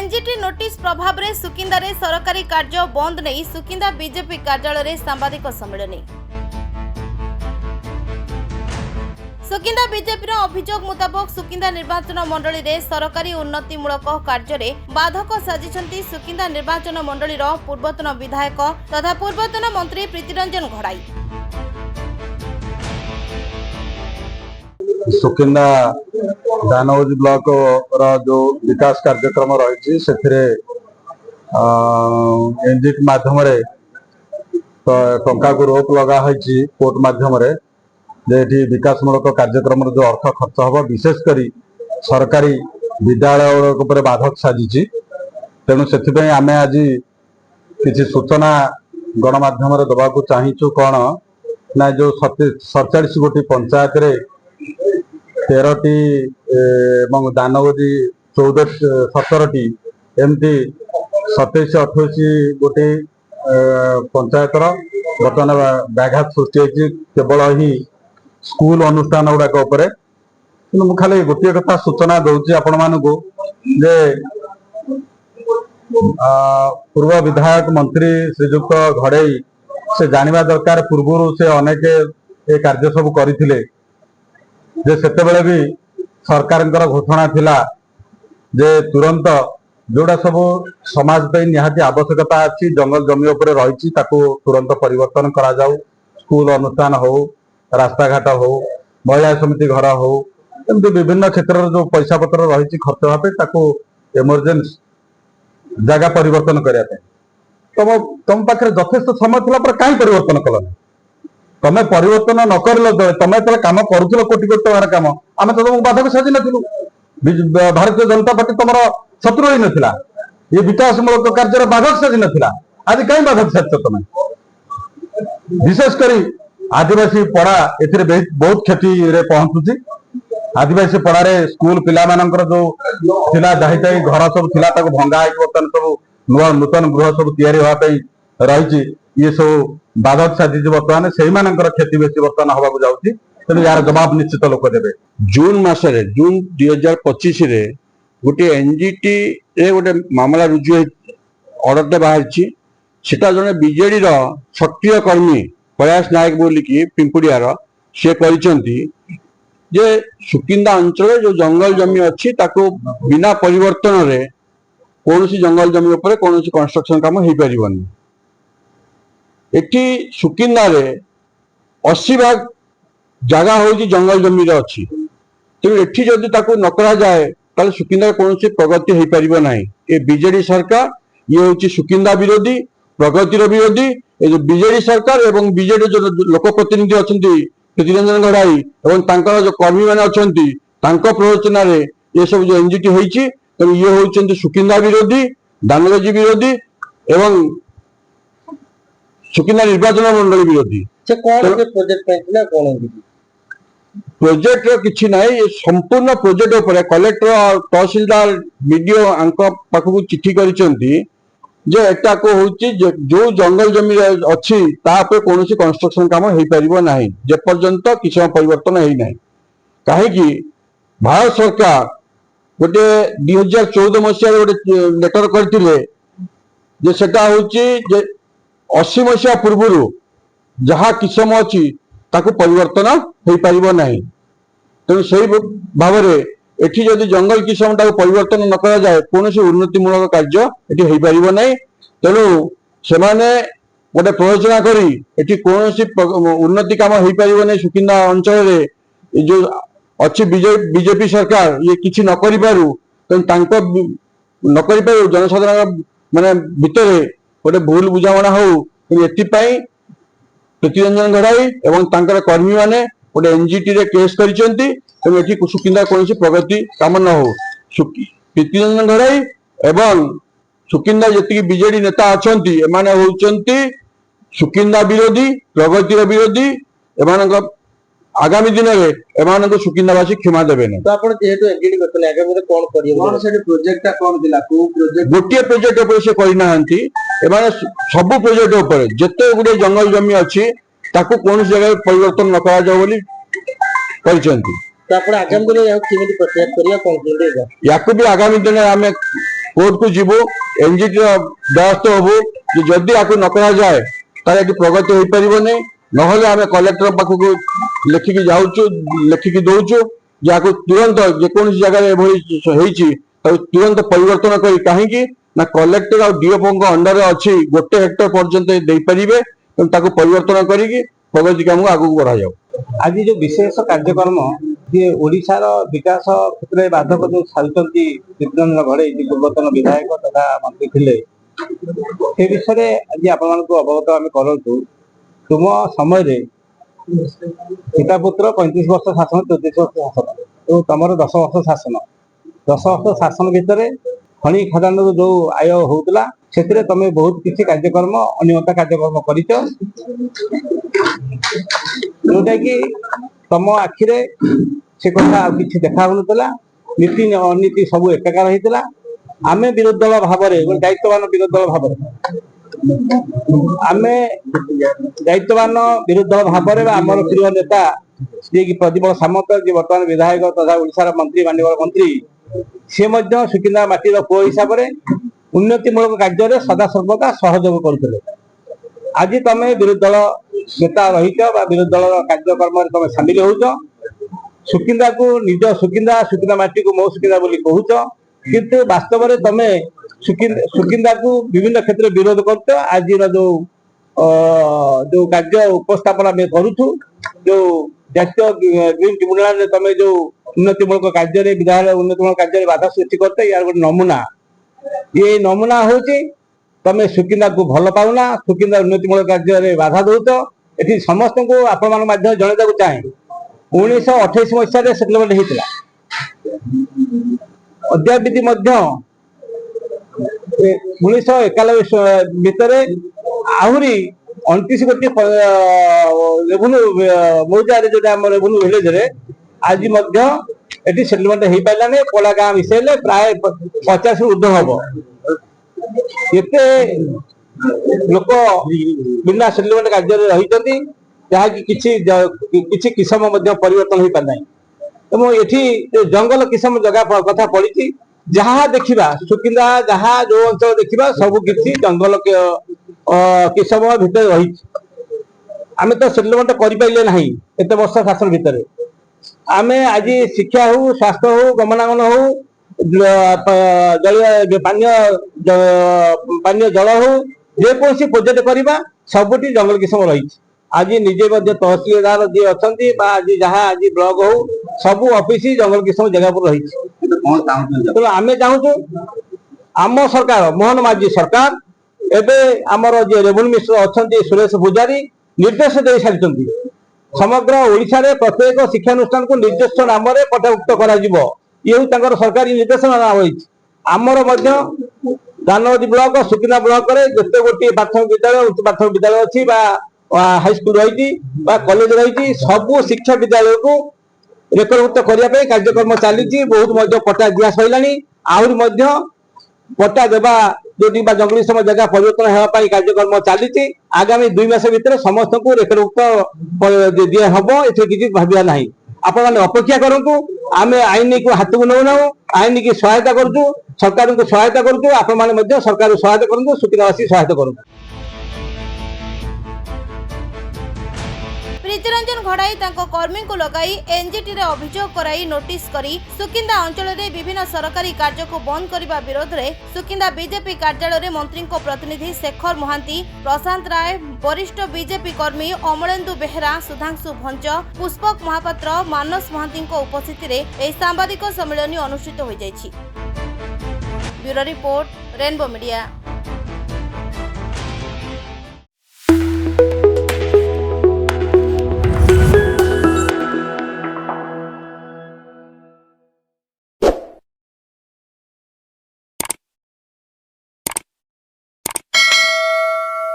NGT notice प्रभाव में सुकिंदा रे सरकारी कार्य बंद नहीं सुकिंदा बीजेपी कार्यालय सांबादिक सम्मेलन। सुकिंदा बीजेपी अभियोग मुताबक सुकिंदा निर्वाचन मंडली रे सरकारी उन्नतिमूलक कार्य बाधक साजिଛନ୍ତି सुकिंदा निर्वाचन मंडली पूर्वतन विधायक तथा पूर्वतन मंत्री प्रीतिरंजन घड़ाई। सुकिंदा दानोज ब्लॉक जो विकास कार्यक्रम रही एनजीटी माध्यम टंका को रोक लगा कोर्ट माध्यम विकासमूलक कार्यक्रम जो अर्थ खर्च हम विशेषकर सरकारी विद्यालय बाधक साजी तेणु से आम आज किसी सूचना गणमाध्यम दवाक चाहूँ कौन ना जो 47 गोटी पंचायत रे 13टी दानगोजी 17टी एमती 27-28 गोटी पंचायतर बर्तमान व्याघात सृष्टि केवल ही स्कूल अनुष्ठान गुड़ाक खाली गोटे कथा सूचना दूसरी आपण मानू जे पूर्व विधायक मंत्री श्रीजुक्त घड़ई से जानिबा दरकार पूर्व से अनेक ये कार्य सब करथिले जे सेतेबेले भी सरकार घोषणा थिला जे तुरंत जोड़ा सब समाज पे निहाती आवश्यकता अच्छी जंगल जमी उपरे रही तुरंत परिवर्तन करा जाऊ। स्कूल अनुष्ठान हो रास्ता घाट हो महिला समिति घर हो एमती विभिन्न क्षेत्र जो पैसा पत्र रही खर्च भाव इमरजेंसी जगह परिवर्तन करने तुम पाखे यथेष्ट समय थी कहीं परिवर्तन कल तमें परिवर्तन न कर तमें कम करुल कोटी कोटी टकर कम आम तो तुमको बाधक साजी नु भारतीय जनता पार्टी तुम शत्रु ही नाला ये विकासमूलक कार्य बाधक साजी नाला आज कहीं बाधक साज तुम विशेषकर आदिवासी पड़ा ए बहुत क्षति पहुंचुची। आदिवासी पड़ारे स्कूल पिला जो थिला जाही घर सब थिला भंगा बर्तमान सब नुआ नूतन गृह सब तैयारी रही ये सब बाधक साजी बर्तमान से क्षति बेसी बर्तमान हवा जाऊँगी तेणु यार जवाब निश्चित लोक देवे। जून मसरे जून 2025 रे गोटे एनजीटी रे गोटे मामला रुजु ऑर्डर बाहरी सेटा जने बीजेडी रो सक्रिय कर्मी प्रयास नायक बोलिकी पिंपुड़ियार से करिसेंती जे सुकिंदा अंचल जो जंगल जमी अच्छी ताको बिना परिवर्तन रे कौनसी जंगल जमी उपरे कौनसी कंस्ट्रक्शन काम हो पारिबनी। एठी सुकिंदा रे 80 भाग जगह हूँ जंगल जमी अच्छी तेणु एठी जदि ताको न करा जाए ताले सुकिंदा कौन प्रगति हो पार ना। ये बीजेडी सरकार ये हूँ सुकिंदा विरोधी प्रगतिर विरोधी ये जो बीजेडी सरकार एवं बीजेडी जो लोक प्रतिनिधि अच्छा प्रीतिरंजन घड़ाई और जो कर्मी मैंने अच्छा प्ररोचना ये सब जो एनजीटी होती तेणु ये हूँ सुकिंदा विरोधी दानगोजी विरोधी एवं सुकिंदा निर्वाचन मंडली विरोधी। प्रोजेक्ट किसी ना संपूर्ण प्रोजेक्ट उपर कलेक्टर और तहसीलदार बीडीओ पाखक चिठी करिसेंती जे एटा को होची जो जंगल जमी अच्छी तापर कौन कंस्ट्रक्शन काम हो पार ना जे पर्यंत किसी परिवर्तन है ना कहीं भारत सरकार गोटे 2014 मसीह गोटे लेटर करते सेटा होची 80 मसीहा पूर्व जहाँ किसम अच्छी ताकू परिवर्तन हो पार ना तेणु से भाव में एठी जदि जंगल किसम परिवर्तन न करा जाए कौन उन्नतिमूलक कार्य एठी हो पार ना तेणु से गोटे प्रयोजना करी एठी कौन उन्नति काम हो पार ना। सुकिंदा अंचल जो अच्छी बीजेपी सरकार ये किसी न करि पारु तेणु न करि पारु जनसाधारण माने भितर गोटे भूल बुझाणा हो एथिपाई प्रीतिरंजन घड़ाई एवं तांकर कर्मी माने गोटे एनजीटी रे केस करिसेंती तेणु एठी सुकिंदा कौन प्रगति काम न हो। प्रीतिरंजन घड़ाई एवं सुकिंदा जी बीजेडी नेता अच्छा एमाने होउचंती सुकिंदा विरोधी प्रगतिर विरोधी एमानक आगामी दिन में एमान सुकिंदावासी क्षमा देवे ना। तो आपण जेहेतु एनजीटी करथले आगामी में कोन करियो कोन सेठी प्रोजेक्ट कोन दिला को प्रोजेक्ट गोटे प्रोजेक्ट ऊपर से करि नाहंती एमाने सब प्रोजेक्ट ऊपर जते गुडे जंगल जमी अछि ताको कोन जगह परिवर्तन न करा जाओ बोली करिसेंती। तो आपण आगामी दिन केमिति प्रयास करिया कोन देगा याको भी आगामी दिन में कोर्ट को जीवु एनजीटी द्वारस्थ हबु जे जदि आकु न करा जाए ताले एटी प्रगति होई परिबने नहले आमे कलेक्टर पाखु लेखिकी जाउछु लेखिकी दउछु जाकु तुरंत जेकोन जगह एभଳି होईची तुरंत परिवर्तन करी काहेकि ना कलेक्टर और डीएफओ अंडर अच्छी गोटे हेक्टर पर्यंत दे पारिबे ताकु परिवर्तन करी प्रगति काम को आगू बढ़ा जाओ। आज जो विशेष कार्यक्रम जे ओडिशार विकास क्षेत्र में बाधक जो साजुंट दिव्यरंजन घड़ई पूर्वतन विधायक तथा मंत्री थे से विषय आज आप अवगत आम करूँ तुम समय पिता पुत्र 35 वर्ष शासन 34 वर्ष शासन तो तुम 10 वर्ष शासन 10 वर्ष शासन भितर खनि खदान जो आय होता से तुम बहुत किसी कार्यक्रम अनियमित कार्यक्रम कर जोटा कि तुम आखिरे से कथा किसी देखा नीति अनीति सब एकाकार होता आम विरोधी दल भाव में दायित्ववान विरोधी दल भाव आम दायित्ववान विरोधी दल भाव में आमर प्रिय नेता जी की प्रदीप सामंत जी बर्तमान विधायक तथा ओडिशार मंत्री माननीय मंत्री सी सुकिंदा माटीर पुओ हिसाब से उन्नतिमूलक कार्य सदा सर्वदा सहयोग करुले आज तुम विरोधी दल नेता रहीच विरोधी दल कार्यक्रम तुम सामिल हो सुकिंदा को निज सुकिंदा सुकिंदा माटी को मो सुकिंदा बोली कहूच किंतु वास्तव में तुम सुकिंदा को विभिन्न क्षेत्र विरोध कर आज जो कार्य उपस्थापना करूँ जो जातीय ग्रीन ट्रिब्यूनाल तुम जो उन्नतिमूलक कार्य विधायक उन्नतिमूलक कार्य बाधा सृष्टि करते यार गोटे नमूना ये नमूना हूँ तुम सुकिंदा को भल पाऊना सुकिंदा उन्नतिमूलक कार्य बाधा दौच ये समस्त को आपण जनइदा चाहे 1928 मसीह सेटलमेंट होता अद्यावधि 1991 भितर आहरी 29 कोटी रेवेन्यू मौजा जो रेवेन्यू विलेज आज ये सेटलमेंट हो पारानी पड़ा गाँ मिसेले प्राय 50 ऊर्ध हम एते लोक बिना सेटलमेंट कार्य रही जहाँकि किसी किसम परिवर्तन हो पारना ये जंगल किसम जगह कथा पड़ी जहाँ देखा सुकिंदा जहाँ जो अंचल देखा सब किसी जंगल किसम भितर रही आम तो सेटलमेंट कर ना एत वर्ष शासन भितर आम आज शिक्षा हो स्वास्थ्य हो गमनागमन हो जल पानीय जल हो जेकोसी प्रोजेक्ट करवा सबुटी जंगल किसम रही आज निजे तहसीलदार जी अच्छा आज जहाँ आज ब्लॉक हो सब ऑफिस जंगल किसम जगह पर रही तो आम चाहूँ आम सरकार मोहन माझी सरकार एवं आमर जी रेवेन्यू मिनिस्टर अच्छा सुरेश पूजारी निर्देश दे सारी समग्र ओडिशा रे प्रत्येक शिक्षानुष्ठान को निर्दिष्ट नाम पटाभुक्त कर सरकारी निर्देशना आमर दानवदी ब्लॉक सुकिंदा ब्लॉक जिते गोटे प्राथमिक विद्यालय उच्च प्राथमिक विद्यालय अच्छी हाईस्कूल रही कॉलेज रही सबू शिक्षा विद्यालय को रेकर्डभुक्त करने कार्यक्रम चली बहुत पट्टा दिया सरला आहरी पट्टा देवा जो जंगली समय जगह परिवर्तन होगापी कार्यक्रम चली आगामी 2 मास भितर समस्त को रेकर्डभुक्त दिया हम ये किसी भाविया ना आपण मैंने अपेक्षा करूँ आम आईन को हाथ को नौना आईन की सहायता करूँ सरकार को सहायता करूँ आपण मैंने सरकार सहायता करूँ सुकिंदावासी सहायता करूँ। प्रीतिरंजन घड़ाई कर्मी को लगाई एनजीटी रे अभियोग कराई नोटिस करी सुकिंदा अंचल रे विभिन्न सरकारी कार्य को बंद करने विरोध में सुकिंदा बीजेपी कार्यालय रे मंत्री को प्रतिनिधि शेखर महांती प्रशांत राय वरिष्ठ बीजेपी कर्मी अमलेन्दु बेहरा सुधांशु भंज पुष्पक महापात्र मानस महांती उपस्थिति रे एही सांबादिक सम्मेलन अनुष्ठित हो जायछि। Bureau report rainbow media.